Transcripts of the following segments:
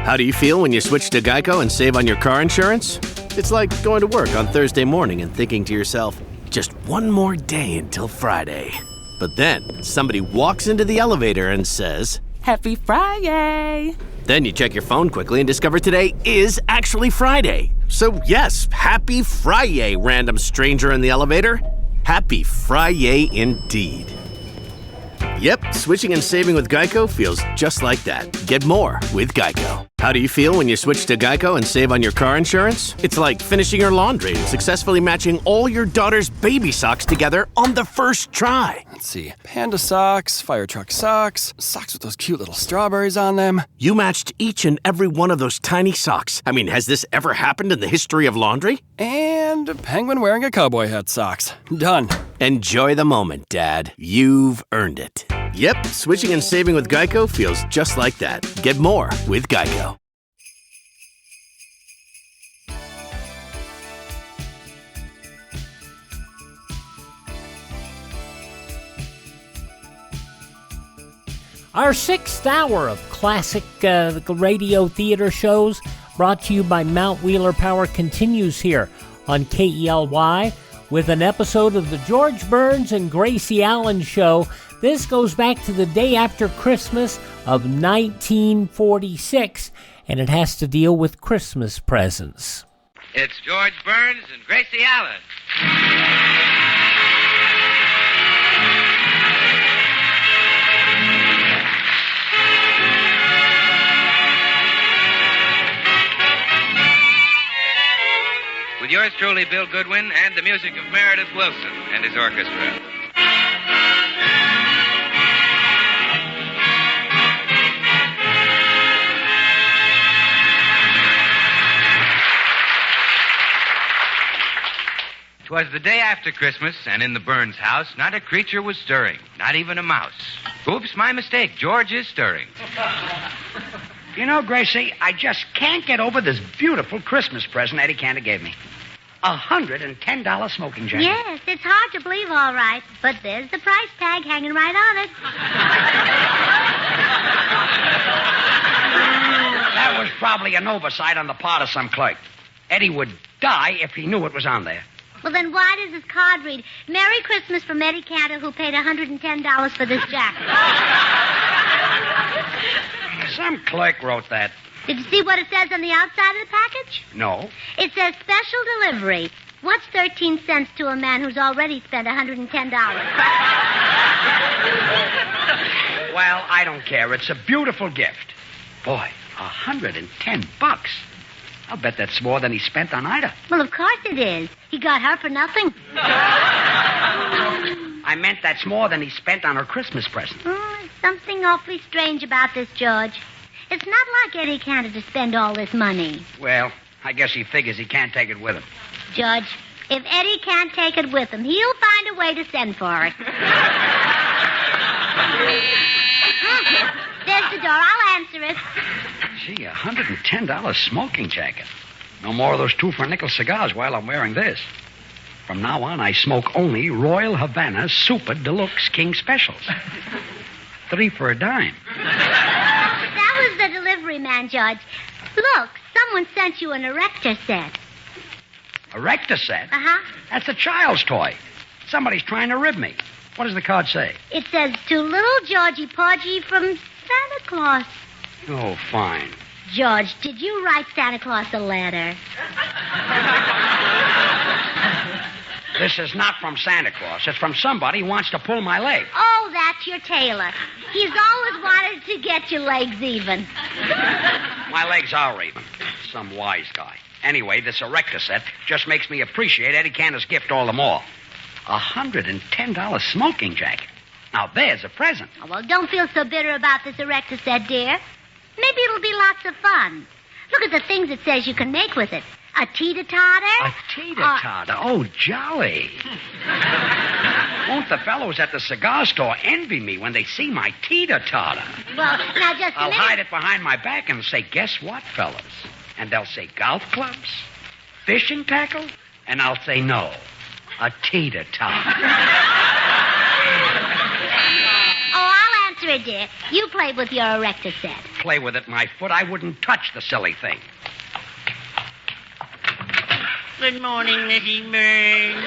How do you feel when you switch to Geico and save on your car insurance? It's like going to work on Thursday morning and thinking to yourself, just one more day until Friday. But then somebody walks into the elevator and says, Happy Friday! Then you check your phone quickly and discover today is actually Friday. So yes, happy Friday, random stranger in the elevator. Happy Friday indeed. Yep, switching and saving with Geico feels just like that. Get more with Geico. How do you feel when you switch to Geico and save on your car insurance? It's like finishing your laundry and successfully matching all your daughter's baby socks together on the first try. Let's see. Panda socks, fire truck socks, socks with those cute little strawberries on them. You matched each and every one of those tiny socks. I mean, has this ever happened in the history of laundry? And a penguin wearing a cowboy hat socks. Done. Enjoy the moment, Dad. You've earned it. Yep, switching and saving with Geico feels just like that. Get more with Geico. Our 6th hour of classic radio theater shows brought to you by Mount Wheeler Power continues here on KELY with an episode of the George Burns and Gracie Allen Show. This goes back to the day after Christmas of 1946, and it has to deal with Christmas presents. It's George Burns and Gracie Allen. With yours truly, Bill Goodwin, and the music of Meredith Wilson and his orchestra. 'Twas the day after Christmas, and in the Burns house, not a creature was stirring, not even a mouse. Oops, my mistake. George is stirring. You know, Gracie, I just can't get over this beautiful Christmas present Eddie Cantor gave me. $110 smoking jacket. Yes, it's hard to believe, all right, but there's the price tag hanging right on it. That was probably an oversight on the part of some clerk. Eddie would die if he knew it was on there. Well, then why does his card read, Merry Christmas from Eddie Cantor, who paid $110 for this jacket? Some clerk wrote that. Did you see what it says on the outside of the package? No. It says special delivery. What's 13 cents to a man who's already spent $110? Well, I don't care. It's a beautiful gift. Boy, $110. I'll bet that's more than he spent on Ida. Well, of course it is. He got her for nothing. I meant that's more than he spent on her Christmas present. There's something awfully strange about this, George. It's not like Eddie Cantor to spend all this money. Well, I guess he figures he can't take it with him. George, if Eddie can't take it with him, he'll find a way to send for it. There's the door. I'll answer it. Gee, $110 smoking jacket. No more of those 2-for-a-nickel cigars while I'm wearing this. From now on, I smoke only Royal Havana Super Deluxe King Specials. 3 for a dime. That was the delivery man, George. Look, someone sent you an Erector Set. Erector Set? Uh-huh. That's a child's toy. Somebody's trying to rib me. What does the card say? It says, to little Georgie Porgy from Santa Claus. Oh, fine. George, did you write Santa Claus a letter? This is not from Santa Claus. It's from somebody who wants to pull my leg. Oh, that's your tailor. He's always wanted to get your legs even. My legs are even. Some wise guy. Anyway, this Erector Set just makes me appreciate Eddie Cantor's gift all the more. $110 smoking jacket. Now, there's a present. Oh, well, don't feel so bitter about this Erector Set, dear. Maybe it'll be lots of fun. Look at the things it says you can make with it. A teeter-totter. A teeter-totter? Oh, jolly. Won't the fellows at the cigar store envy me when they see my teeter-totter? Well, now just a I'll minute. hide it behind my back and say, guess what, fellas? And they'll say, golf clubs? Fishing tackle? And I'll say, no, a teeter-totter. Oh, I'll answer Answer it, dear. You play with your Erector Set. Play with it, my foot. I wouldn't touch the silly thing. Good morning, Mrs. Burns.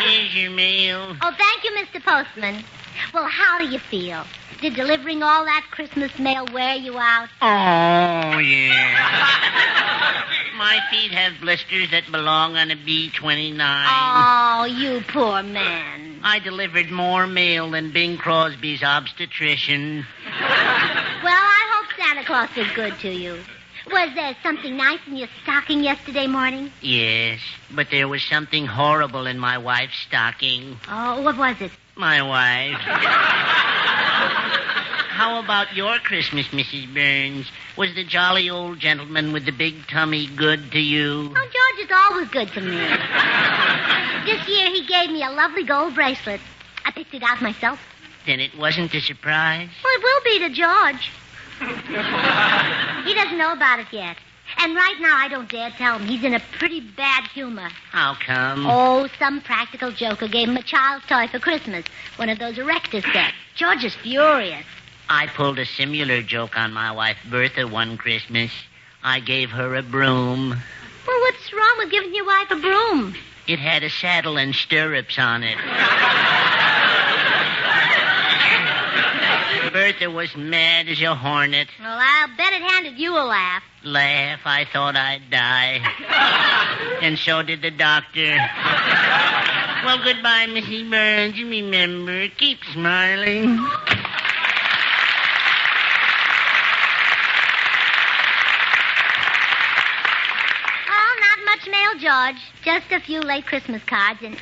Here's your mail. Oh, thank you, Mr. Postman. Well, how do you feel? Did delivering all that Christmas mail wear you out? Oh, yeah. My feet have blisters that belong on a B-29. Oh, you poor man. I delivered more mail than Bing Crosby's obstetrician. Well, I hope Santa Claus was good to you. Was there something nice in your stocking yesterday morning? Yes, but there was something horrible in my wife's stocking. Oh, what was it? My wife. How about your Christmas, Mrs. Burns? Was the jolly old gentleman with the big tummy good to you? Oh, George is always good to me. This year he gave me a lovely gold bracelet. I picked it out myself. Then it wasn't a surprise? Well, it will be to George. He doesn't know about it yet. And right now I don't dare tell him. He's in a pretty bad humor. How come? Oh, some practical joker gave him a child's toy for Christmas. One of those Erector sets. George is furious. I pulled a similar joke on my wife Bertha one Christmas. I gave her a broom. Well, what's wrong with giving your wife a broom? It had a saddle and stirrups on it. Bertha was mad as a hornet. Well, I'll bet it handed you a laugh. Laugh, I thought I'd die. And so did the doctor. Well, goodbye, Mrs. Burns. Remember, keep smiling. Oh, not much mail, George. Just a few late Christmas cards and...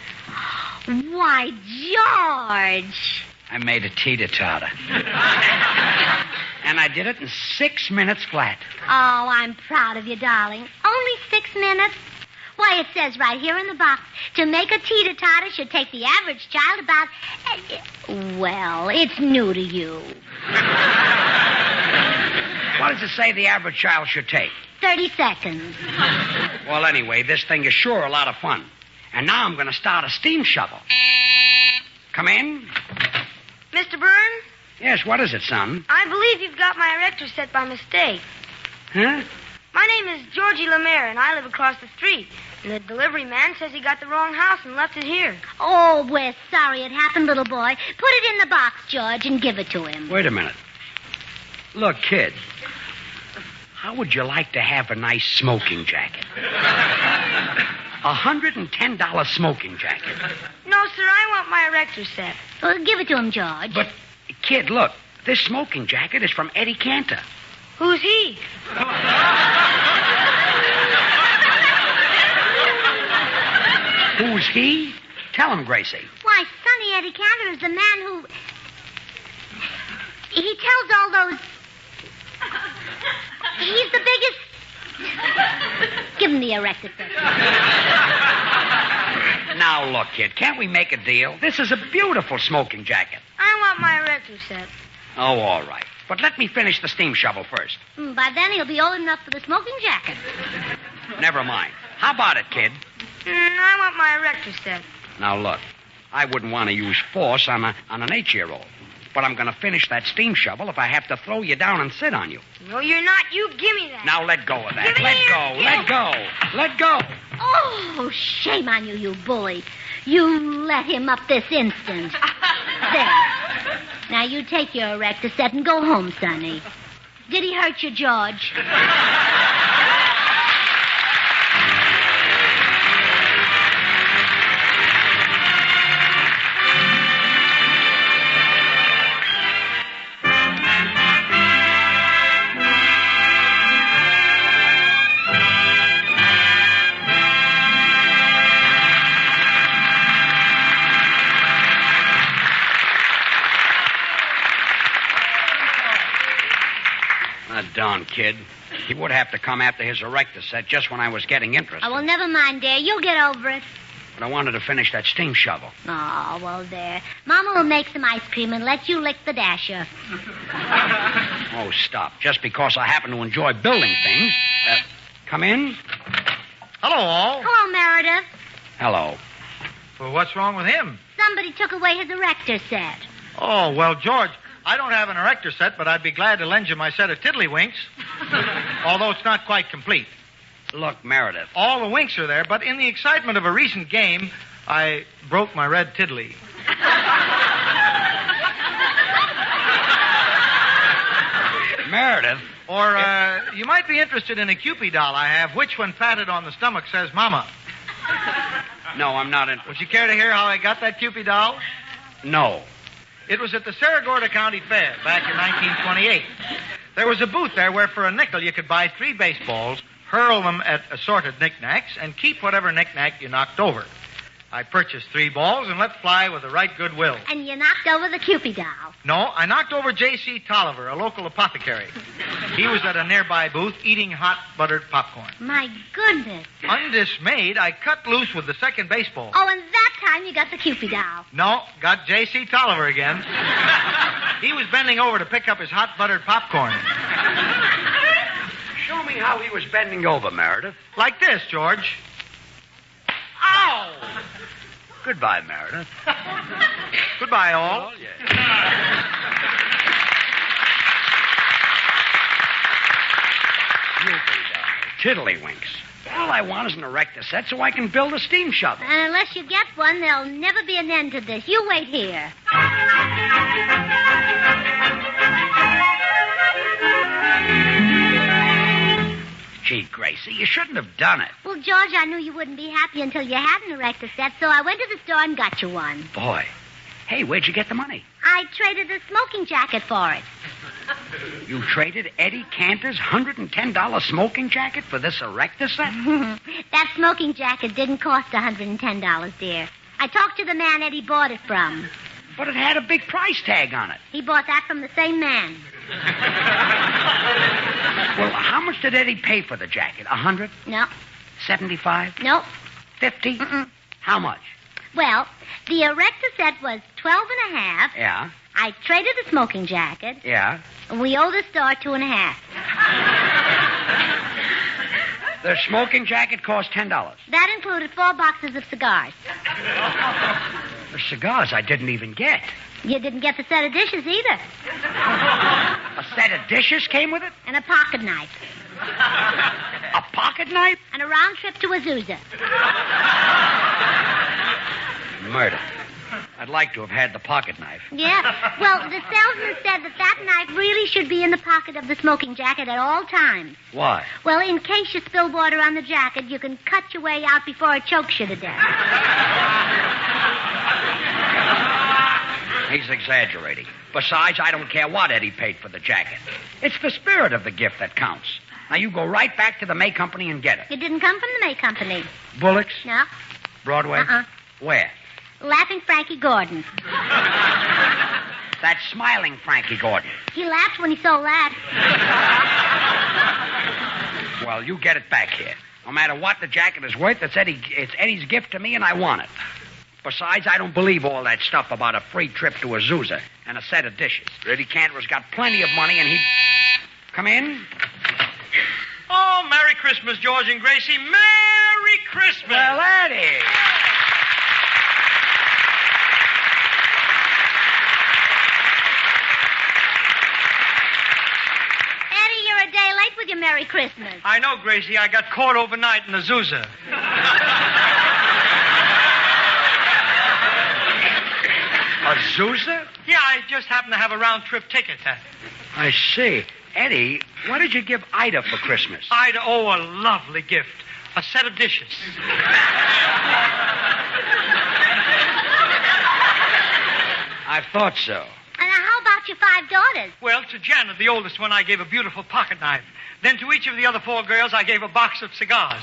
Why, George! I made a teeter-totter. And I did it in 6 minutes flat. Oh, I'm proud of you, darling. Only 6 minutes? Why, it says right here in the box, to make a teeter-totter should take the average child about... Well, it's new to you. What does it say the average child should take? 30 seconds. Well, anyway, this thing is sure a lot of fun. And now I'm going to start a steam shovel. Come in. Mr. Burns? Yes, what is it, son? I believe you've got my Erector Set by mistake. Huh? My name is Georgie Lemaire, and I live across the street. And the delivery man says he got the wrong house and left it here. Oh, we're sorry it happened, little boy. Put it in the box, George, and give it to him. Wait a minute. Look, kid. How would you like to have a nice smoking jacket? $110 smoking jacket. No, sir, I want my Erector Set. Well, give it to him, George. But, kid, look. This smoking jacket is from Eddie Cantor. Who's he? Who's he? Tell him, Gracie. Why, Sonny, Eddie Cantor is the man who... He tells all those... He's the biggest... Give him the Erector Set. Now, look, kid, can't we make a deal? This is a beautiful smoking jacket. I want my Erector Set. Oh, all right. But let me finish the steam shovel first. By then, he'll be old enough for the smoking jacket. Never mind. How about it, kid? I want my Erector Set. Now, look, I wouldn't want to use force on an 8-year-old. But I'm going to finish that steam shovel if I have to throw you down and sit on you. No, you're not. You give me that. Now, let go of that. Give me Let here. go. Let go. Let go. Oh, shame on you, you bully. You let him up this instant. There. Now, you take your Erector Set and go home, Sonny. Did he hurt you, George? Darn kid. He would have to come after his Erector Set just when I was getting interested. Oh, well, never mind, dear. You'll get over it. But I wanted to finish that steam shovel. Oh, well, there. Mama will make some ice cream and let you lick the dasher. Oh, stop. Just because I happen to enjoy building things. Come in. Hello, all. Hello, Meredith. Hello. Well, what's wrong with him? Somebody took away his Erector Set. Oh, well, George, I don't have an Erector Set, but I'd be glad to lend you my set of tiddlywinks. Although it's not quite complete. Look, Meredith. All the winks are there, but in the excitement of a recent game, I broke my red tiddly. Meredith. Or, you might be interested in a Cupid doll I have, which, when patted on the stomach, says Mama. No, I'm not in. Would you care to hear how I got that Cupid doll? No. It was at the Saragordo County Fair back in 1928. There was a booth there where for a nickel you could buy 3 baseballs, hurl them at assorted knickknacks, and keep whatever knickknack you knocked over. I purchased 3 balls and let fly with the right goodwill. And you knocked over the Cupid doll. No, I knocked over J.C. Tolliver, a local apothecary. He was at a nearby booth eating hot buttered popcorn. My goodness. Undismayed, I cut loose with the second baseball. Oh, and that time you got the Cupid doll. No, got J.C. Tolliver again. He was bending over to pick up his hot buttered popcorn. Show me how he was bending over, Meredith. Like this, George. Ow! Goodbye, Meredith. Goodbye, all. Oh, yeah. Tiddlywinks. All I want is an Erector Set so I can build a steam shovel. And unless you get one, there'll never be an end to this. You wait here. Gee, Gracie, you shouldn't have done it. Well, George, I knew you wouldn't be happy until you had an Erector Set, so I went to the store and got you one. Boy. Hey, where'd you get the money? I traded a smoking jacket for it. You traded Eddie Cantor's $110 smoking jacket for this Erector Set? That smoking jacket didn't cost $110, dear. I talked to the man Eddie bought it from. But it had a big price tag on it. He bought that from the same man. Well, how much did Eddie pay for the jacket? 100? No. 75? Nope. 50? Mm-mm. How much? Well, the Erector Set was 12 and a half. Yeah. I traded the smoking jacket. Yeah. And we owe the store 2 and a half. The smoking jacket cost $10. That included 4 boxes of cigars. The cigars I didn't even get. You didn't get the set of dishes either. A set of dishes came with it? And a pocket knife. A pocket knife? And a round trip to Azusa. Murder. I'd like to have had the pocket knife. Yeah. Well, the salesman said that knife really should be in the pocket of the smoking jacket at all times. Why? Well, in case you spill water on the jacket, you can cut your way out before it chokes you to death. He's exaggerating. Besides, I don't care what Eddie paid for the jacket. It's the spirit of the gift that counts. Now, you go right back to the May Company and get it. It didn't come from the May Company. Bullock's? No. Broadway? Uh-uh. Where? Laughing Frankie Gordon. That smiling Frankie Gordon. He laughed when he saw that. Well, you get it back here. No matter what the jacket is worth, it's Eddie's gift to me, and I want it. Besides, I don't believe all that stuff about a free trip to Azusa and a set of dishes. Eddie Cantor's got plenty of money, and he... Come in. Oh, Merry Christmas, George and Gracie. Merry Christmas. Well, Eddie. Eddie, you're a day late with your Merry Christmas. I know, Gracie. I got caught overnight in Azusa. Azusa? Yeah, I just happened to have a round-trip ticket. I see. Eddie, what did you give Ida for Christmas? Ida, oh, a lovely gift. A set of dishes. I thought so. And how about your 5 daughters? Well, to Janet, the oldest one, I gave a beautiful pocket knife. Then to each of the other 4 girls, I gave a box of cigars.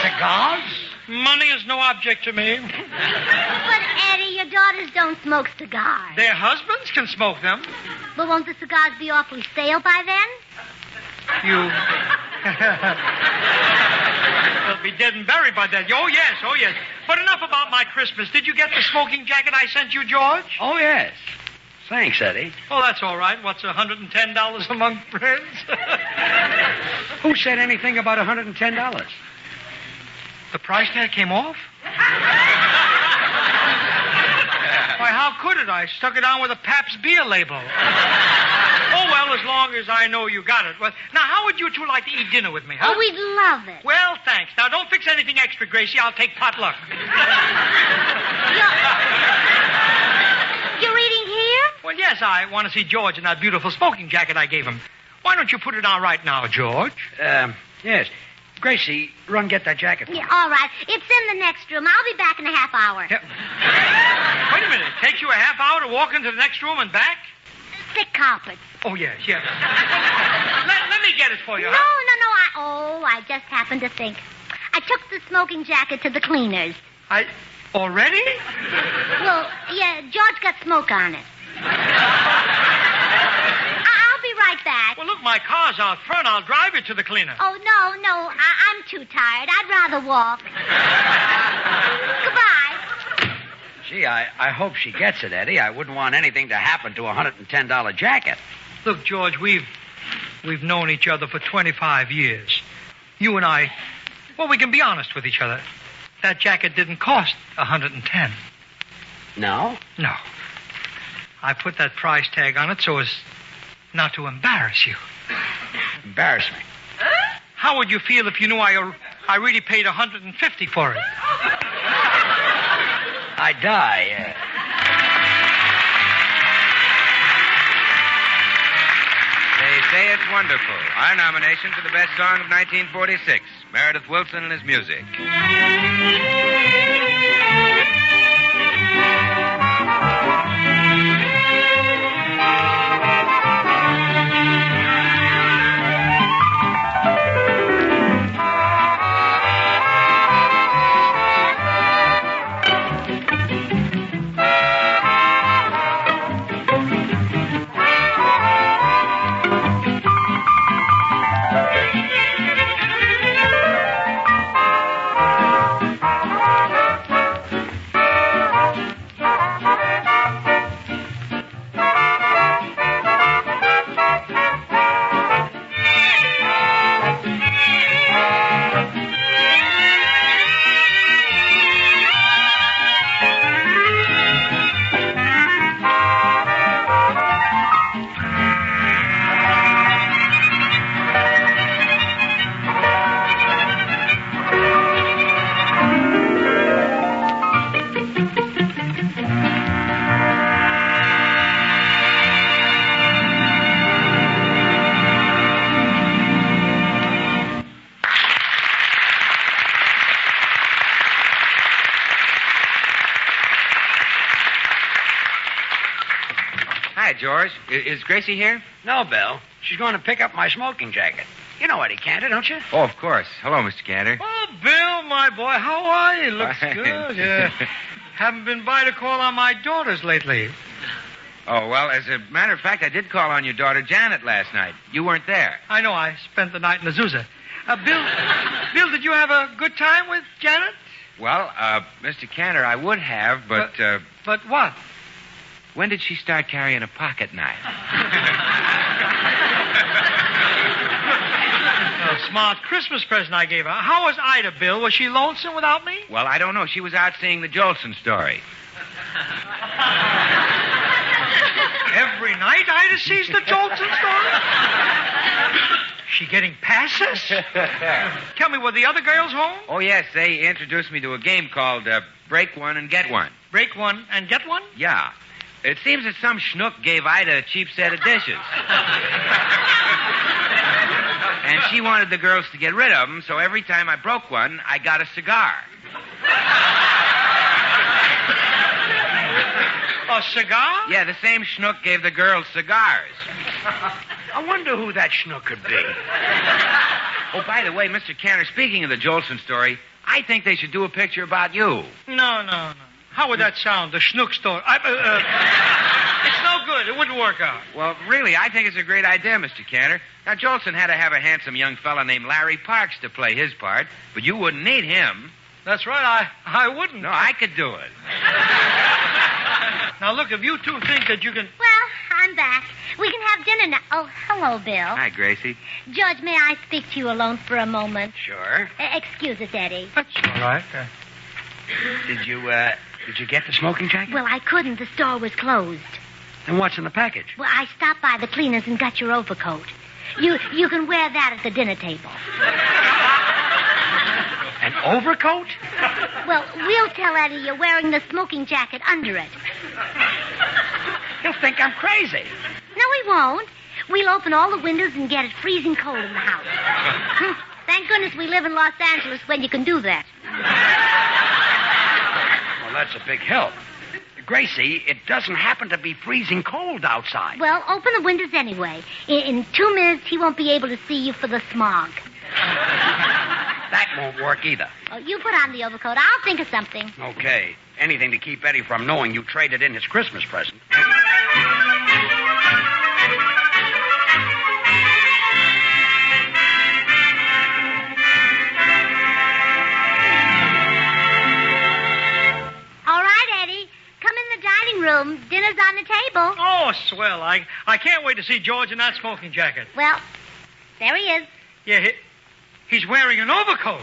Cigars? Money is no object to me. But, Eddie, your daughters don't smoke cigars. Their husbands can smoke them. But won't the cigars be awfully stale by then? They'll be dead and buried by then. Oh, yes, oh, yes. But enough about my Christmas. Did you get the smoking jacket I sent you, George? Oh, yes. Thanks, Eddie. Oh, that's all right. What's $110 among friends? Who said anything about $110? The price tag came off? could it? I stuck it on with a Pabst beer label. Oh, well, as long as I know you got it. Well, now, how would you two like to eat dinner with me, huh? Oh, we'd love it. Well, thanks. Now, don't fix anything extra, Gracie. I'll take potluck. You're eating here? Well, yes, I want to see George in that beautiful smoking jacket I gave him. Why don't you put it on right now, George? Yes. Gracie, run get that jacket for me. Yeah, all right. It's in the next room. I'll be back in a half hour. Yeah. Wait a minute. It takes you a half hour to walk into the next room and back? Thick carpets. Oh, yes. Let me get it for you, No. huh? I just happened to think. I took the smoking jacket to the cleaners. Already? Well, yeah, George got smoke on it. I'll be right back. Well, look, my car's out front. I'll drive you to the cleaner. Oh, no. I'm too tired. I'd rather walk. Goodbye. Gee, I hope she gets it, Eddie. I wouldn't want anything to happen to a $110 jacket. Look, George, we've known each other for 25 years. You and I, well, we can be honest with each other. That jacket didn't cost $110. No? No. I put that price tag on it so as not to embarrass you. Embarrass me? How would you feel if you knew I really paid $150 for it? I'd die, They say it's wonderful. Our nomination for the best song of 1946, Meredith Willson and his music. Hi, George. Is Gracie here? No, Bill. She's going to pick up my smoking jacket. You know Eddie Cantor, don't you? Oh, of course. Hello, Mr. Cantor. Oh, Bill, my boy, how are you? Looks Fine. good. Haven't been by to call on my daughters lately. Oh, well, as a matter of fact, I did call on your daughter Janet last night. You weren't there. I know. I spent the night in Azusa. Bill, did you have a good time with Janet? Well, Mr. Cantor, I would have, but... But what? When did she start carrying a pocket knife? A smart Christmas present I gave her. How was Ida, Bill? Was she lonesome without me? Well, I don't know. She was out seeing the Jolson story. Every night Ida sees the Jolson story? She getting passes? Tell me, were the other girls home? Oh, yes. They introduced me to a game called Break One and Get One. Break one and get one? Yeah. It seems that some schnook gave Ida a cheap set of dishes. And she wanted the girls to get rid of them, so every time I broke one, I got a cigar. A cigar? Yeah, the same schnook gave the girls cigars. I wonder who that schnook could be. Oh, by the way, Mr. Cantor, speaking of the Jolson story, I think they should do a picture about you. No. How would that sound? The schnook story. It's no good. It wouldn't work out. Well, really, I think it's a great idea, Mr. Cantor. Now, Jolson had to have a handsome young fella named Larry Parks to play his part, but you wouldn't need him. That's right. I wouldn't. No, I could do it. Now, look, if you two think that you can... Well, I'm back. We can have dinner now. Oh, hello, Bill. Hi, Gracie. George, may I speak to you alone for a moment? Sure. Excuse us, Eddie. That's all right. Did you Did you get the smoking jacket? Well, I couldn't. The store was closed. Then what's in the package? Well, I stopped by the cleaners and got your overcoat. You can wear that at the dinner table. An overcoat? Well, we'll tell Eddie you're wearing the smoking jacket under it. He'll think I'm crazy. No, he won't. We'll open all the windows and get it freezing cold in the house. Thank goodness we live in Los Angeles when you can do that. Well, that's a big help. Gracie, it doesn't happen to be freezing cold outside. Well, open the windows anyway. In 2 minutes, he won't be able to see you for the smog. That won't work either. Oh, you put on the overcoat. I'll think of something. Okay. Anything to keep Eddie from knowing you traded in his Christmas present. Room. Dinner's on the table. Oh, swell. I can't wait to see George in that smoking jacket. Well, there he is. Yeah, he's wearing an overcoat.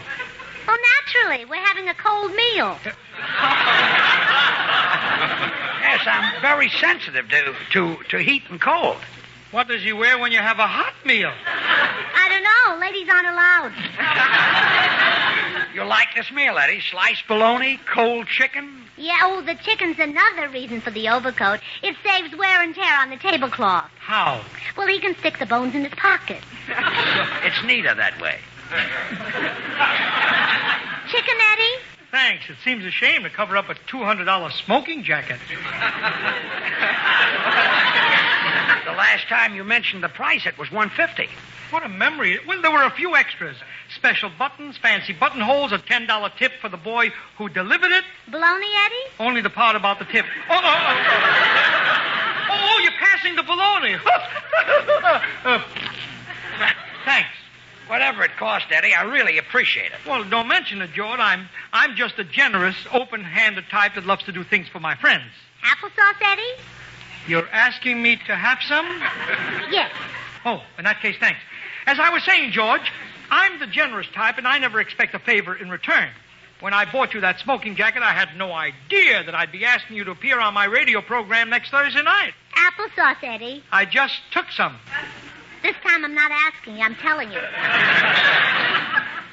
Well, naturally. We're having a cold meal. Yes, I'm very sensitive to heat and cold. What does he wear when you have a hot meal? I don't know. Ladies aren't allowed. You like this meal, Eddie? Sliced bologna, cold chicken? Yeah, the chicken's another reason for the overcoat. It saves wear and tear on the tablecloth. How? Well, he can stick the bones in his pocket. It's neater that way. Chicken, Eddie? Thanks. It seems a shame to cover up a $200 smoking jacket. The last time you mentioned the price, it was $150. What a memory. Well, there were a few extras. Special buttons, fancy buttonholes, a $10 tip for the boy who delivered it. Bologna, Eddie? Only the part about the tip. Oh, you're passing the bologna. Thanks. Whatever it cost, Eddie, I really appreciate it. Well, don't mention it, George. I'm just a generous, open-handed type that loves to do things for my friends. Applesauce, Eddie? You're asking me to have some? Yes. Oh, in that case, thanks. As I was saying, George, I'm the generous type, and I never expect a favor in return. When I bought you that smoking jacket, I had no idea that I'd be asking you to appear on my radio program next Thursday night. Applesauce, Eddie. I just took some. This time I'm not asking you, I'm telling you.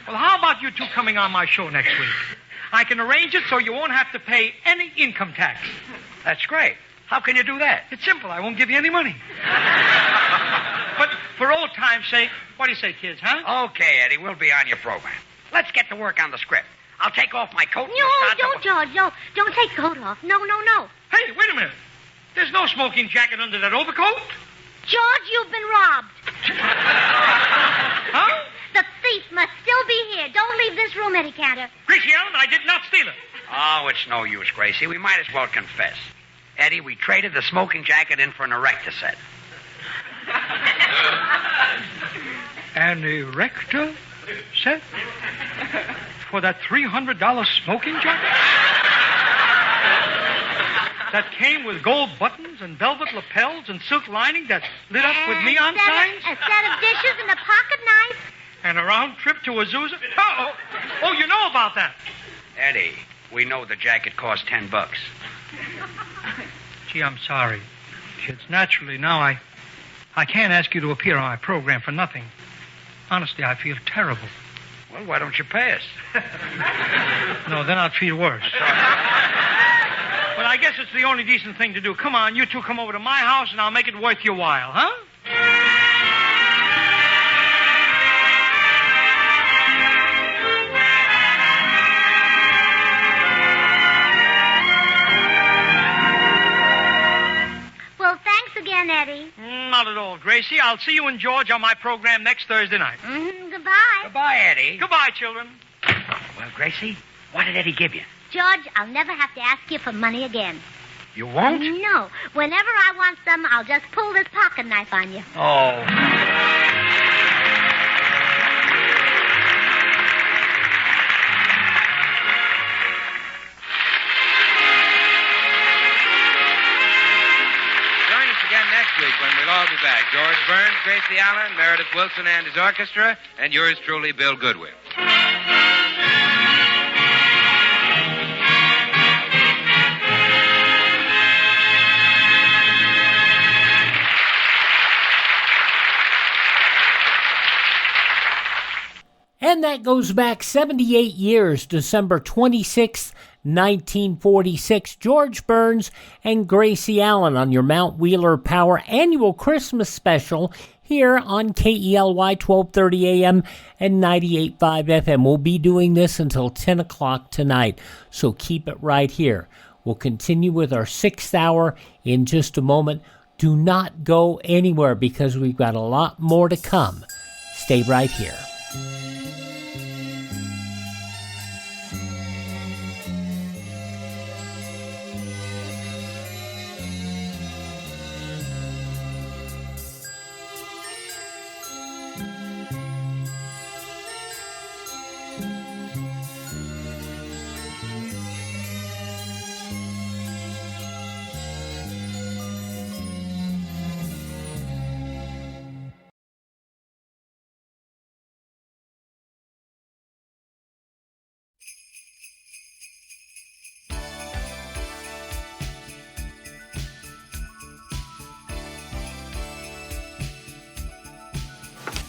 Well, how about you two coming on my show next week? I can arrange it so you won't have to pay any income tax. That's great. How can you do that? It's simple. I won't give you any money. But for old time's sake, what do you say, kids, huh? Okay, Eddie, we'll be on your program. Let's get to work on the script. I'll take off my coat and No, start don't, George. No, don't take the coat off. No. Hey, wait a minute. There's no smoking jacket under that overcoat. George, you've been robbed. Huh? The thief must still be here. Don't leave this room, Eddie Cantor. Gracie Allen, I did not steal it. Oh, it's no use, Gracie. We might as well confess. Eddie, we traded the smoking jacket in for an Erector Set. An Erector Set? For that $300 smoking jacket? That came with gold buttons and velvet lapels and silk lining that lit up with neon signs? A set of dishes and a pocket knife. And a round trip to Azusa? Oh, you know about that. Eddie, we know the jacket cost $10. Gee, I'm sorry. Kids, naturally, now I can't ask you to appear on my program for nothing. Honestly, I feel terrible. Well, why don't you pay us? No, then I'll feel worse. But I guess it's the only decent thing to do. Come on, you two come over to my house, and I'll make it worth your while, huh? Well, thanks again, Eddie. Not at all, Gracie. I'll see you and George on my program next Thursday night. Goodbye. Goodbye, Eddie. Goodbye, children. Well, Gracie, what did Eddie give you? George, I'll never have to ask you for money again. You won't? No. Whenever I want some, I'll just pull this pocket knife on you. Oh. Join us again next week when we'll all be back. George Burns, Gracie Allen, Meredith Wilson and his orchestra, and yours truly, Bill Goodwin. And that goes back 78 years, December 26th, 1946. George Burns and Gracie Allen on your Mount Wheeler Power annual Christmas special here on KELY 1230 AM and 98.5 FM. We'll be doing this until 10 o'clock tonight, so keep it right here. We'll continue with our 6th hour in just a moment. Do not go anywhere because we've got a lot more to come. Stay right here.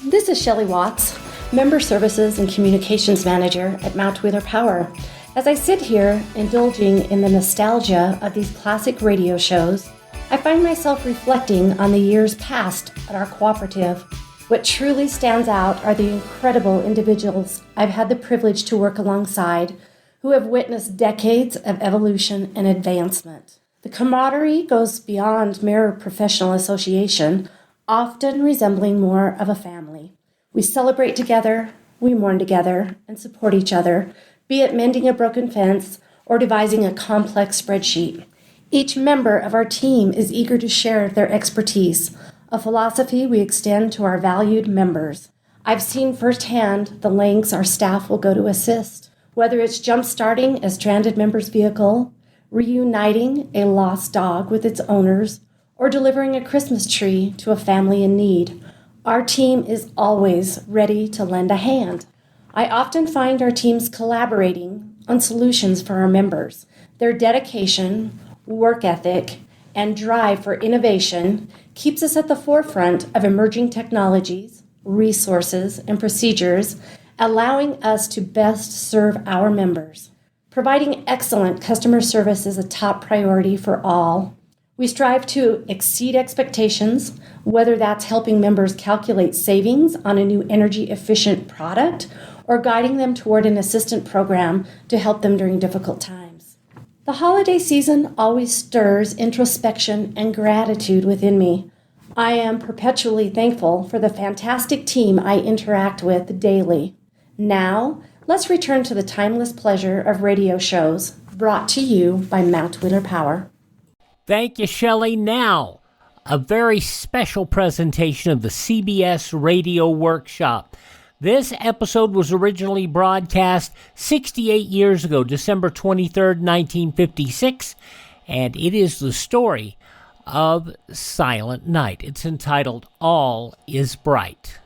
This is Shelley Watts, Member Services and Communications Manager at Mount Wheeler Power. As I sit here indulging in the nostalgia of these classic radio shows, I find myself reflecting on the years past at our cooperative. What truly stands out are the incredible individuals I've had the privilege to work alongside who have witnessed decades of evolution and advancement. The camaraderie goes beyond mere professional association, often resembling more of a family. We celebrate together, we mourn together, and support each other, be it mending a broken fence or devising a complex spreadsheet. Each member of our team is eager to share their expertise, a philosophy we extend to our valued members. I've seen firsthand the lengths our staff will go to assist, whether it's jump-starting a stranded member's vehicle, reuniting a lost dog with its owners, or delivering a Christmas tree to a family in need. Our team is always ready to lend a hand. I often find our teams collaborating on solutions for our members. Their dedication, work ethic, and drive for innovation keeps us at the forefront of emerging technologies, resources, and procedures, allowing us to best serve our members. Providing excellent customer service is a top priority for all. We strive to exceed expectations, whether that's helping members calculate savings on a new energy-efficient product or guiding them toward an assistant program to help them during difficult times. The holiday season always stirs introspection and gratitude within me. I am perpetually thankful for the fantastic team I interact with daily. Now, let's return to the timeless pleasure of radio shows brought to you by Mount Wheeler Power. Thank you, Shelley. Now, a very special presentation of the CBS Radio Workshop. This episode was originally broadcast 68 years ago, December 23rd, 1956, and it is the story of Silent Night. It's entitled All is Bright.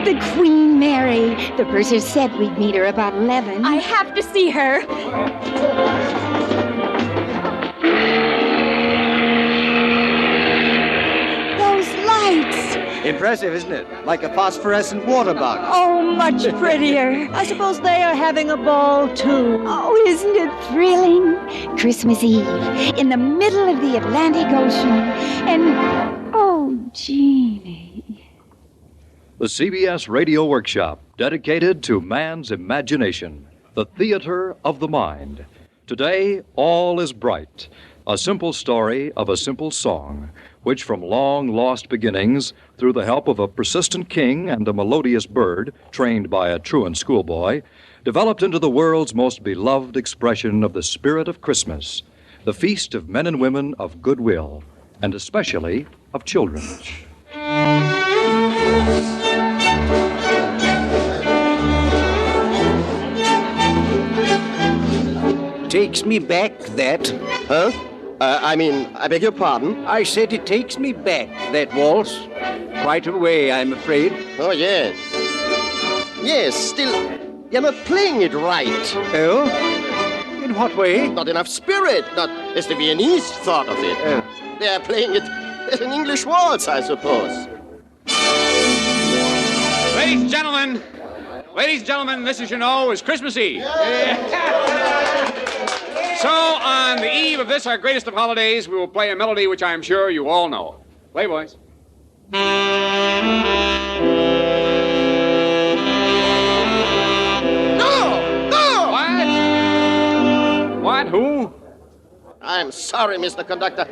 The Queen Mary. The purser said we'd meet her about 11. I have to see her. Those lights. Impressive, isn't it? Like a phosphorescent water bug. Oh, much prettier. I suppose they are having a ball, too. Oh, isn't it thrilling? Christmas Eve, in the middle of the Atlantic Ocean. And, oh, Jeannie. The CBS Radio Workshop, dedicated to man's imagination, the theater of the mind. Today, All is Bright, a simple story of a simple song, which from long-lost beginnings, through the help of a persistent king and a melodious bird, trained by a truant schoolboy, developed into the world's most beloved expression of the spirit of Christmas, the feast of men and women of goodwill, and especially of children. Takes me back, that. Huh? I beg your pardon? I said it takes me back, that waltz. Quite a way, I'm afraid. Oh, yes. Yes, still, you're not playing it right. Oh? In what way? Not enough spirit, not as the Viennese thought of it. They are playing it as an English waltz, I suppose. Ladies and gentlemen, this, as you know, is Christmas Eve. So, on the eve of this, our greatest of holidays, we will play a melody which I am sure you all know. Play, boys. What? Who? I'm sorry, Mr. Conductor.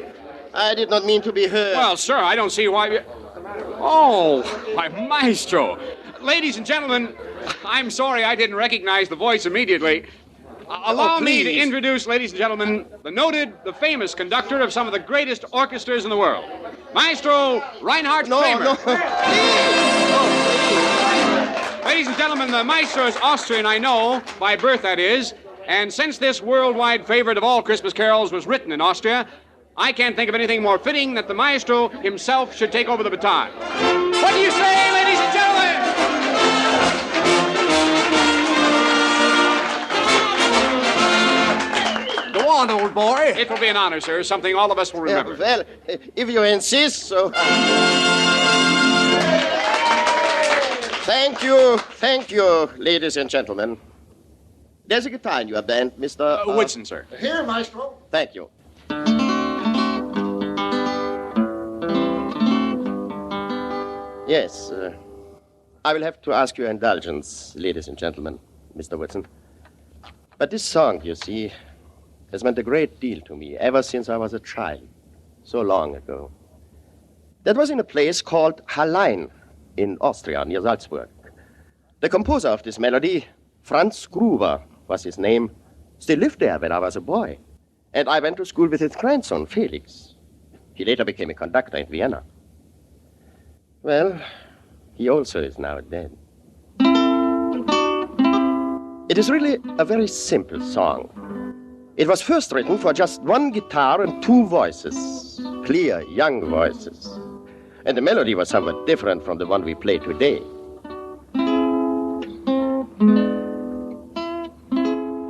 I did not mean to be heard. Well, sir, I don't see why... Oh, my maestro. Ladies and gentlemen, I'm sorry I didn't recognize the voice immediately. Allow me to introduce, ladies and gentlemen, the famous conductor of some of the greatest orchestras in the world. Maestro Reinhard Kramer. Ladies and gentlemen, the maestro is Austrian, I know, by birth that is, and since this worldwide favorite of all Christmas carols was written in Austria, I can't think of anything more fitting that the maestro himself should take over the baton. What do you say, ladies and gentlemen? Go on, old boy. It will be an honor, sir, something all of us will remember. Well, if you insist, so... Thank you, ladies and gentlemen. There's a guitar in your band, Mr. Woodson, sir. Here, maestro. Thank you. Yes, I will have to ask your indulgence, ladies and gentlemen, Mr. Woodson. But this song, you see, has meant a great deal to me ever since I was a child, so long ago. That was in a place called Hallein in Austria, near Salzburg. The composer of this melody, Franz Gruber, was his name, still lived there when I was a boy. And I went to school with his grandson, Felix. He later became a conductor in Vienna. Well, he also is now dead. It is really a very simple song. It was first written for just one guitar and two voices, clear, young voices. And the melody was somewhat different from the one we play today.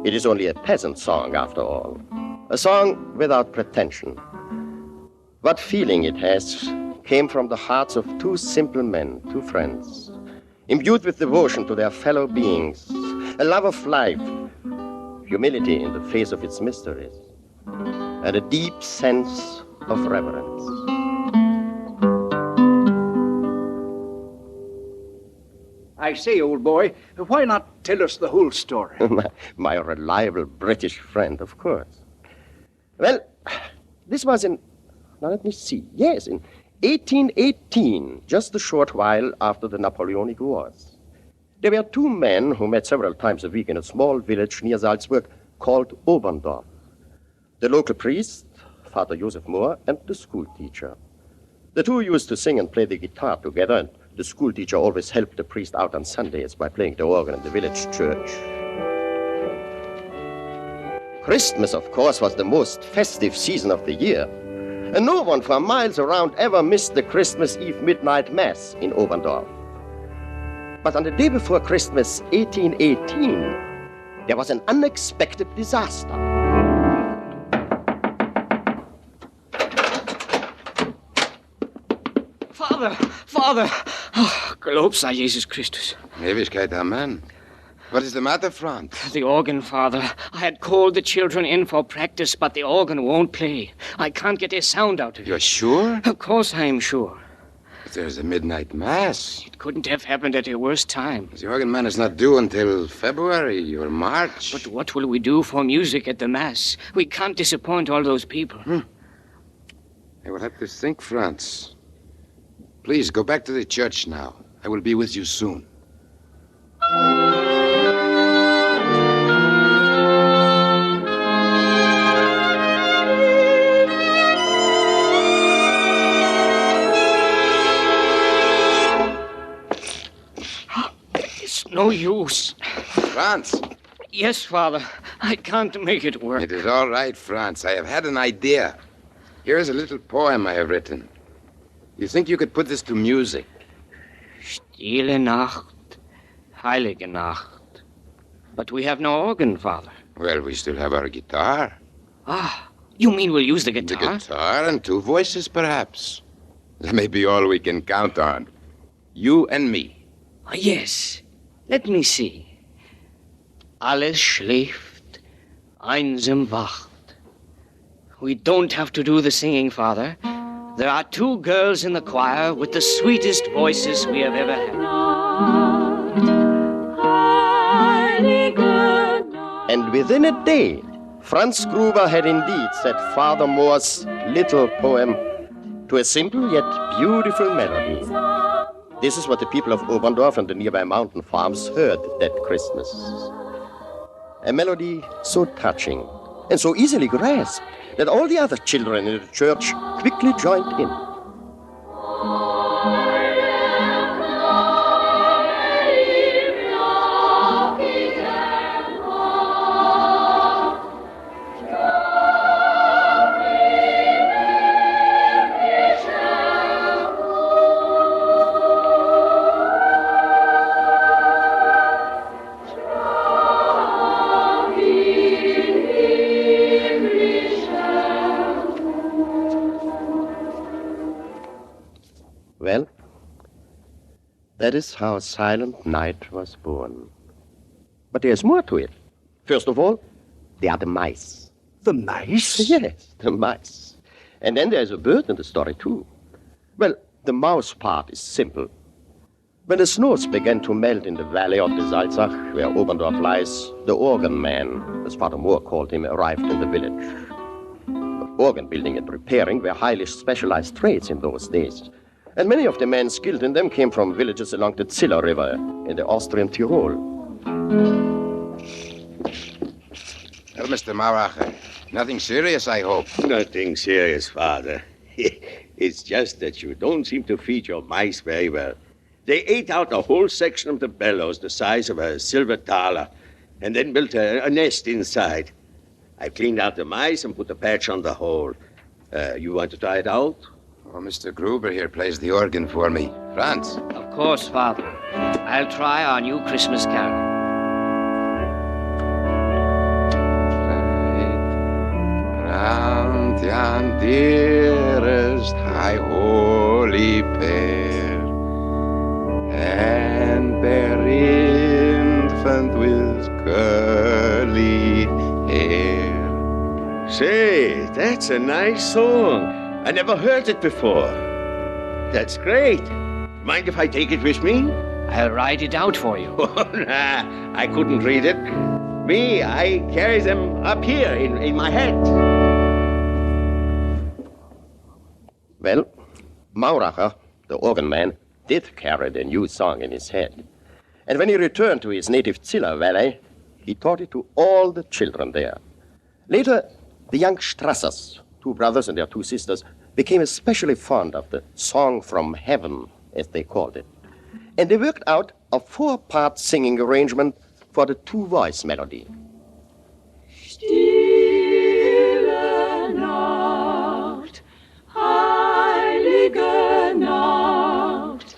It is only a peasant song, after all. A song without pretension. What feeling it has came from the hearts of two simple men, two friends, imbued with devotion to their fellow beings, a love of life, humility in the face of its mysteries, and a deep sense of reverence. I say, old boy, why not tell us the whole story? My reliable British friend, of course. Well, this was in, now let me see, yes, in 1818, just a short while after the Napoleonic Wars. There were two men who met several times a week in a small village near Salzburg called Oberndorf. The local priest, Father Joseph Mohr, and the schoolteacher. The two used to sing and play the guitar together, and the schoolteacher always helped the priest out on Sundays by playing the organ in the village church. Christmas, of course, was the most festive season of the year, and no one for miles around ever missed the Christmas Eve midnight mass in Oberndorf. But on the day before Christmas, 1818, there was an unexpected disaster. Father! Oh, gelobt sei Jesus Christus. Ewigkeit, Amen. What is the matter, Franz? The organ, Father. I had called the children in for practice, but the organ won't play. I can't get a sound out of it. You're sure? Of course I am sure. But there's a midnight mass. It couldn't have happened at a worse time. The organ man is not due until February or March. But what will we do for music at the mass? We can't disappoint all those people. I will have to think, Franz. Please, go back to the church now. I will be with you soon. It's no use. Franz. Yes, Father. I can't make it work. It is all right, Franz. I have had an idea. Here is a little poem I have written. You think you could put this to music? Stille Nacht, Heilige Nacht. But we have no organ, Father. Well, we still have our guitar. Ah, you mean we'll use the guitar? The guitar and 2 voices, perhaps. That may be all we can count on. You and me. Yes. Let me see. Alles schläft, einsam wacht. We don't have to do the singing, Father. There are 2 girls in the choir with the sweetest voices we have ever had. And within a day, Franz Gruber had indeed set Father Moore's little poem to a simple yet beautiful melody. This is what the people of Oberndorf and the nearby mountain farms heard that Christmas. A melody so touching and so easily grasped that all the other children in the church quickly joined in. Well, that is how Silent Night was born. But there's more to it. First of all, there are the mice. The mice? Yes, the mice. And then there's a bird in the story, too. Well, the mouse part is simple. When the snows began to melt in the valley of the Salzach, where Oberndorf lies, the organ man, as Father Moore called him, arrived in the village. Organ building and repairing were highly specialized trades in those days. And many of the men skilled in them came from villages along the Ziller River in the Austrian Tyrol. Well, Mr. Mauracher, nothing serious, I hope. Nothing serious, Father. It's just that you don't seem to feed your mice very well. They ate out a whole section of the bellows the size of a silver thaler and then built a nest inside. I cleaned out the mice and put a patch on the hole. You want to try it out? Oh, Mr. Gruber here plays the organ for me. Franz? Of course, Father. I'll try our new Christmas carol. Round yon dearest high holy pair, and their infant with curly hair. Say, that's a nice song. I never heard it before. That's great. Mind if I take it with me? I'll write it out for you. Oh, nah, I couldn't read it. Me, I carry them up here in my hat. Well, Mauracher, the organ man, did carry the new song in his head. And when he returned to his native Ziller Valley, he taught it to all the children there. Later, the young Strassers, 2 brothers and their 2 sisters, became especially fond of the Song from Heaven, as they called it. And they worked out a 4-part singing arrangement for the 2-voice melody. Stille Nacht, heilige Nacht,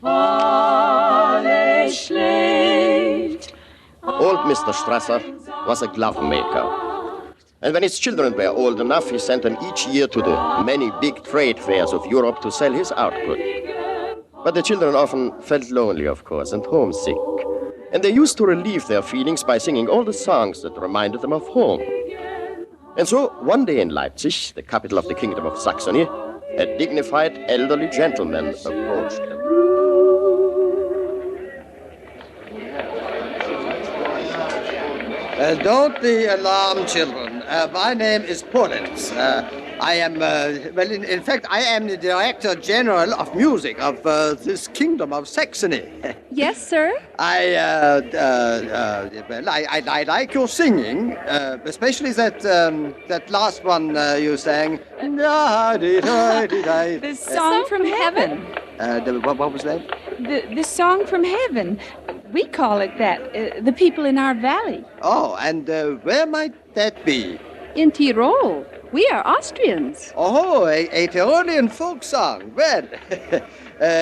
alles schläft. Old Mr. Strasser was a glove maker. And when his children were old enough, he sent them each year to the many big trade fairs of Europe to sell his output. But the children often felt lonely, of course, and homesick. And they used to relieve their feelings by singing all the songs that reminded them of home. And so, one day in Leipzig, the capital of the Kingdom of Saxony, a dignified elderly gentleman approached them. Don't be alarmed, children. My name is Pullitz. I am, in fact, I am the Director General of Music of this Kingdom of Saxony. Yes, sir? I like your singing, especially that last one you sang. The Song from Heaven. What was that? The Song from Heaven. We call it that, the people in our valley. Oh, and where might that be? In Tyrol. We are Austrians. Oh, a Tyrolean folk song. Well,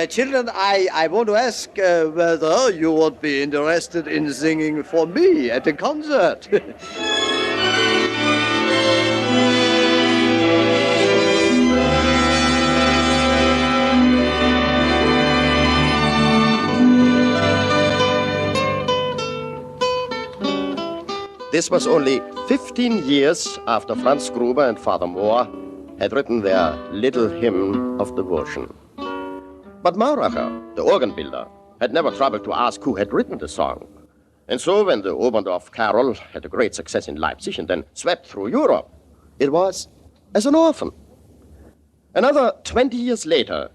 children, I want to ask whether you would be interested in singing for me at a concert. This was only 15 years after Franz Gruber and Father Moore had written their little hymn of devotion. But Mauracher, the organ builder, had never troubled to ask who had written the song. And so when the Oberndorf Carol had a great success in Leipzig and then swept through Europe, it was as an orphan. Another 20 years later,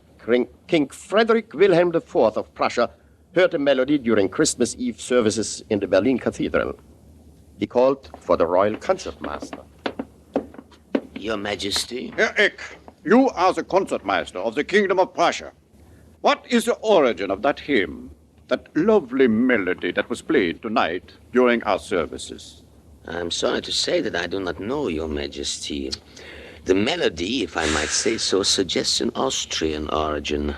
King Frederick Wilhelm IV of Prussia heard the melody during Christmas Eve services in the Berlin Cathedral. He called for the royal concertmaster. Your Majesty. Herr Eck, you are the concertmaster of the Kingdom of Prussia. What is the origin of that hymn, that lovely melody that was played tonight during our services? I'm sorry to say that I do not know, Your Majesty. The melody, if I might say so, suggests an Austrian origin.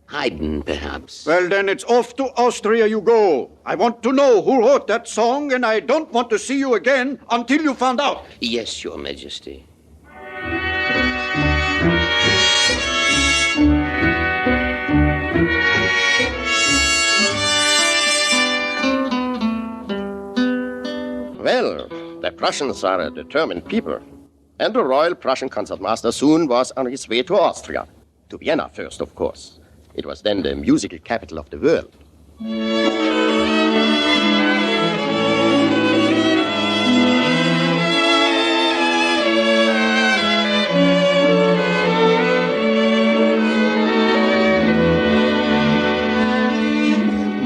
Haydn, perhaps. Well, then it's off to Austria you go. I want to know who wrote that song, and I don't want to see you again until you found out. Yes, Your Majesty. Well, the Prussians are a determined people. And the royal Prussian concertmaster soon was on his way to Austria. To Vienna first, of course. It was then the musical capital of the world.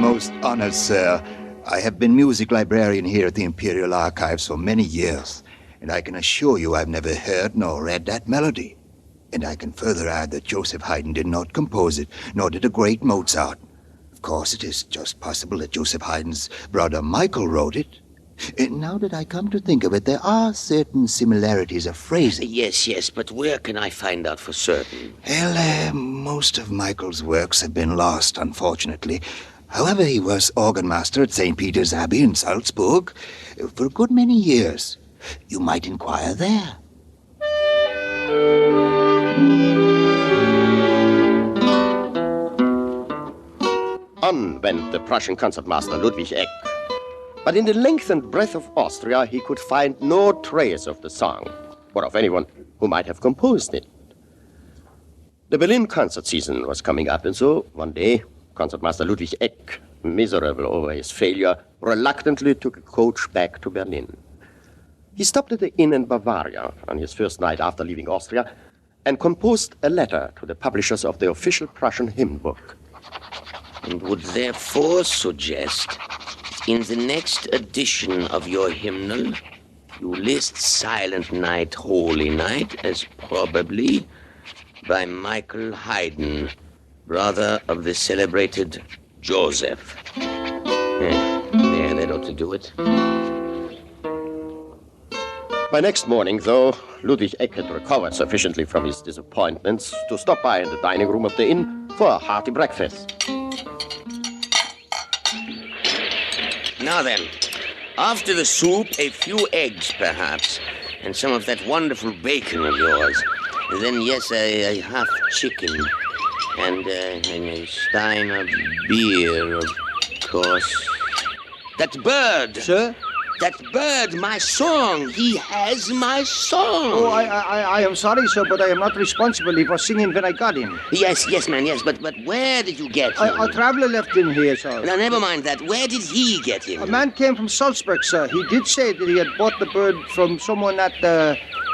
Most honored, sir. I have been music librarian here at the Imperial Archives for many years, and I can assure you I've never heard nor read that melody. And I can further add that Joseph Haydn did not compose it, nor did the great Mozart. Of course, it is just possible that Joseph Haydn's brother Michael wrote it. And now that I come to think of it, there are certain similarities of phrasing. Yes, but where can I find out for certain? Well, most of Michael's works have been lost, unfortunately. However, he was organ master at St. Peter's Abbey in Salzburg for a good many years. You might inquire there. On went the Prussian concertmaster Ludwig Eck. But in the length and breadth of Austria, he could find no trace of the song, or of anyone who might have composed it. The Berlin concert season was coming up, and so, one day, Concertmaster Ludwig Eck, miserable over his failure, reluctantly took a coach back to Berlin. He stopped at the inn in Bavaria on his first night after leaving Austria and composed a letter to the publishers of the official Prussian hymn book. And would therefore suggest in the next edition of your hymnal, you list Silent Night, Holy Night as probably by Michael Haydn, brother of the celebrated Joseph. There, that ought to do it. By next morning, though, Ludwig Eck had recovered sufficiently from his disappointments to stop by in the dining room of the inn for a hearty breakfast. Now then, after the soup, a few eggs, perhaps, and some of that wonderful bacon of yours. And then, yes, a half chicken, and a stein of beer, of course. That bird! Sir? That bird, my song. He has my song. Oh, I am sorry, sir, but I am not responsible. He was singing when I got him. Yes, man, yes. But where did you get him? A traveler left him here, sir. Now, never mind that. Where did he get him? A man came from Salzburg, sir. He did say that he had bought the bird from someone at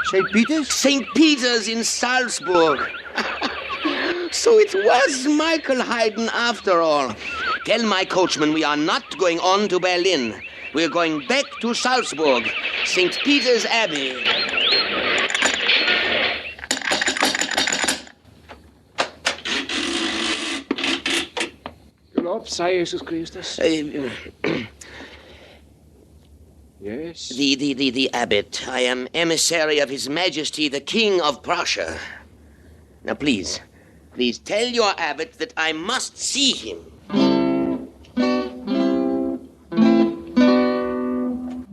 St. Peter's. St. Peter's in Salzburg. So it was Michael Haydn after all. Tell my coachman we are not going on to Berlin. We're going back to Salzburg, St. Peter's Abbey. Gelobt sei Jesus Christus. Yes? The abbot. I am emissary of His Majesty, the King of Prussia. Now, please tell your abbot that I must see him.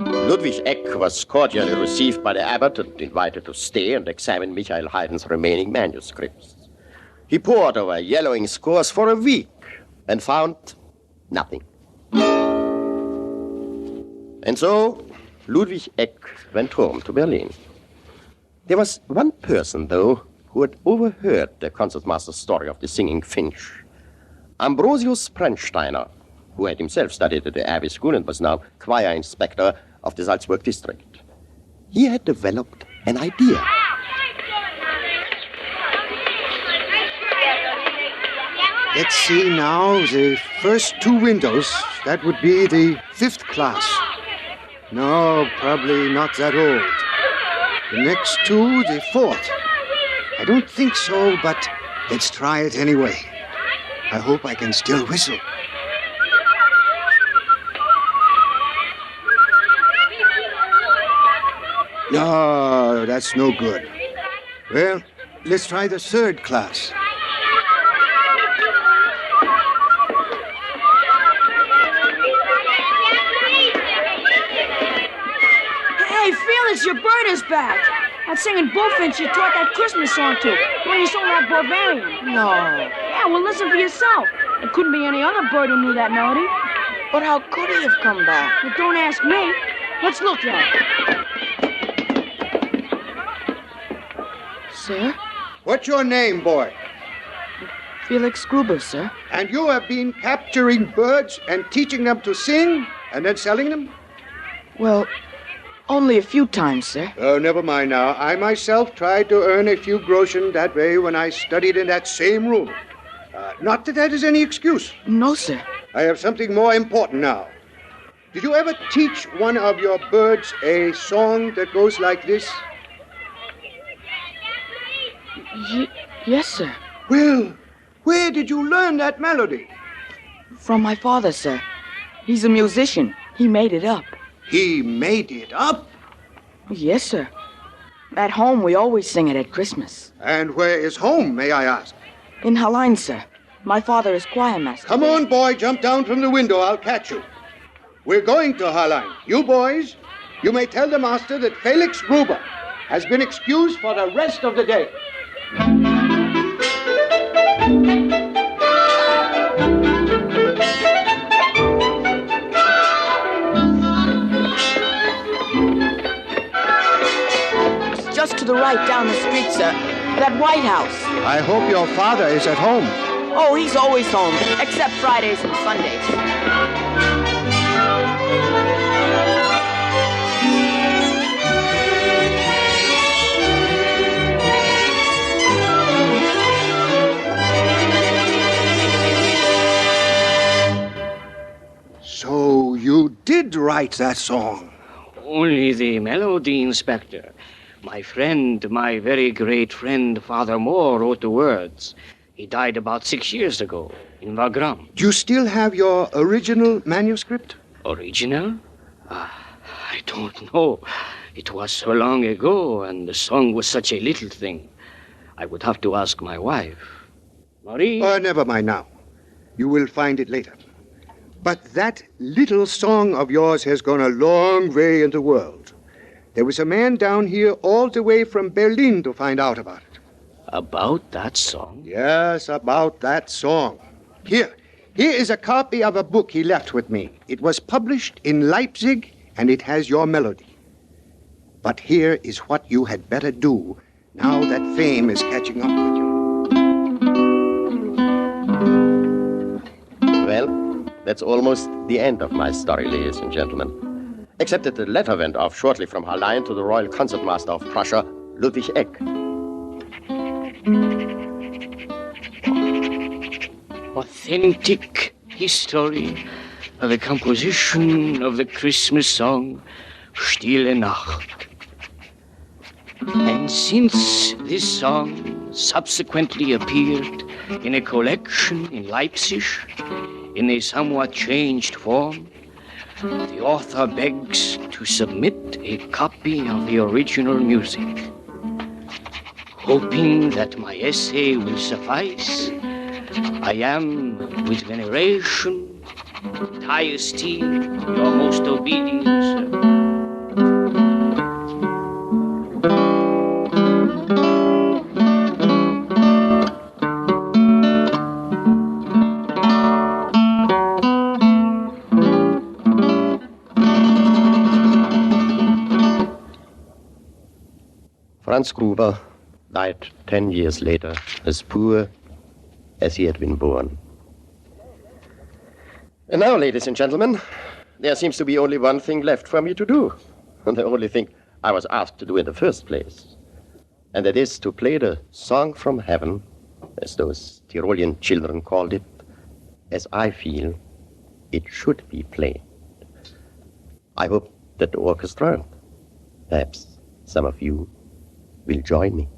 Ludwig Eck was cordially received by the abbot and invited to stay and examine Michael Haydn's remaining manuscripts. He pored over yellowing scores for a week and found nothing. And so, Ludwig Eck went home to Berlin. There was one person, though, who had overheard the concertmaster's story of the singing finch. Ambrosius Brennsteiner, who had himself studied at the Abbey School and was now choir inspector of the Salzburg district. He had developed an idea. Let's see now, the first two windows, that would be the 5th class. No, probably not that old. The next two, the 4th. I don't think so, but let's try it anyway. I hope I can still whistle. No, that's no good. Well, let's try the 3rd class. Hey, Felix, your bird is back. That singing bullfinch you taught that Christmas song to when you saw that Bavarian. No. Yeah, well, listen for yourself. There couldn't be any other bird who knew that melody. But how could he have come back? Well, don't ask me. Let's look at it. Sir? What's your name, boy? Felix Gruber, sir. And you have been capturing birds and teaching them to sing and then selling them? Well, only a few times, sir. Oh, never mind now. I myself tried to earn a few groschen that way when I studied in that same room. Not that that is any excuse. No, sir. I have something more important now. Did you ever teach one of your birds a song that goes like this? Yes, sir. Well, where did you learn that melody? From my father, sir. He's a musician. He made it up. He made it up? Yes, sir. At home, we always sing it at Christmas. And where is home, may I ask? In Hallein, sir. My father is choir master. Come on, boy, jump down from the window. I'll catch you. We're going to Hallein. You boys, you may tell the master that Felix Gruber has been excused for the rest of the day. Just to the right down the street, sir. That White House. I hope your father is at home. Oh, he's always home, except Fridays and Sundays. So you did write that song? Only the melody, Inspector. My friend, my very great friend, Father Moore, wrote the words. He died about 6 years ago in Wagram. Do you still have your original manuscript? Original? I don't know. It was so long ago, and the song was such a little thing. I would have to ask my wife. Marie? Never mind now. You will find it later. But that little song of yours has gone a long way in the world. There was a man down here all the way from Berlin to find out about it. About that song? Yes, about that song. Here is a copy of a book he left with me. It was published in Leipzig, and it has your melody. But here is what you had better do now that fame is catching up with you. Well, that's almost the end of my story, ladies and gentlemen. Except that the letter went off shortly from Hallein to the Royal Concertmaster of Prussia, Ludwig Eck. Authentic history of the composition of the Christmas song, Stille Nacht. And since this song subsequently appeared in a collection in Leipzig in a somewhat changed form, the author begs to submit a copy of the original music. Hoping that my essay will suffice, I am, with veneration and high esteem, your most obedient servant. Franz Gruber died 10 years later, as poor as he had been born. And now, ladies and gentlemen, there seems to be only one thing left for me to do, and the only thing I was asked to do in the first place, and that is to play the Song from Heaven, as those Tyrolean children called it, as I feel it should be played. I hope that the orchestra, perhaps some of you, will join me.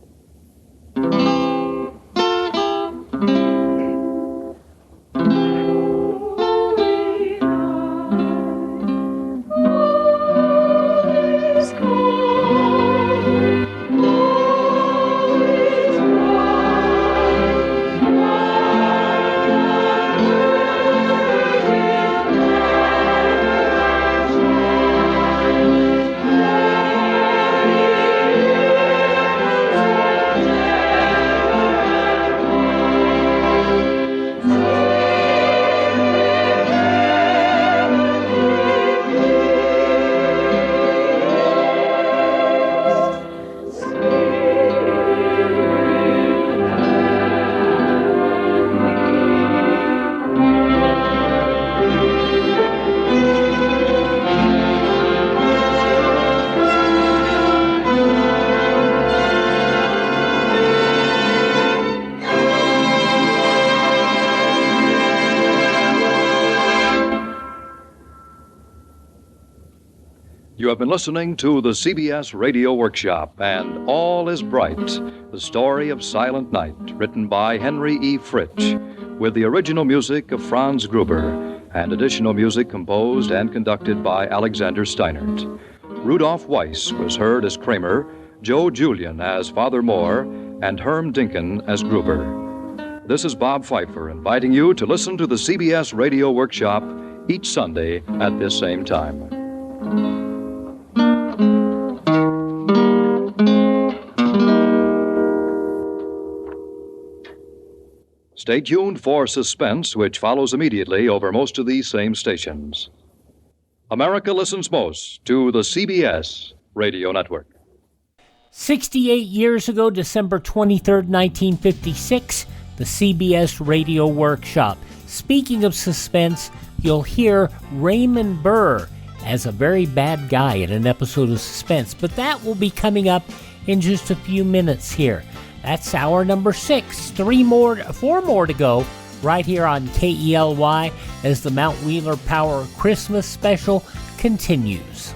You have been listening to the CBS Radio Workshop and All is Bright, the story of Silent Night, written by Henry E. Fritsch, with the original music of Franz Gruber and additional music composed and conducted by Alexander Steinert. Rudolph Weiss was heard as Kramer, Joe Julian as Father Moore, and Herm Dinkin as Gruber. This is Bob Pfeiffer inviting you to listen to the CBS Radio Workshop each Sunday at this same time. Stay tuned for Suspense, which follows immediately over most of these same stations. America listens most to the CBS Radio Network. 68 years ago, December 23rd, 1956, the CBS Radio Workshop. Speaking of suspense, you'll hear Raymond Burr as a very bad guy in an episode of Suspense, but that will be coming up in just a few minutes here. That's hour number 6. 4 more to go right here on KELY as the Mount Wheeler Power Christmas special continues.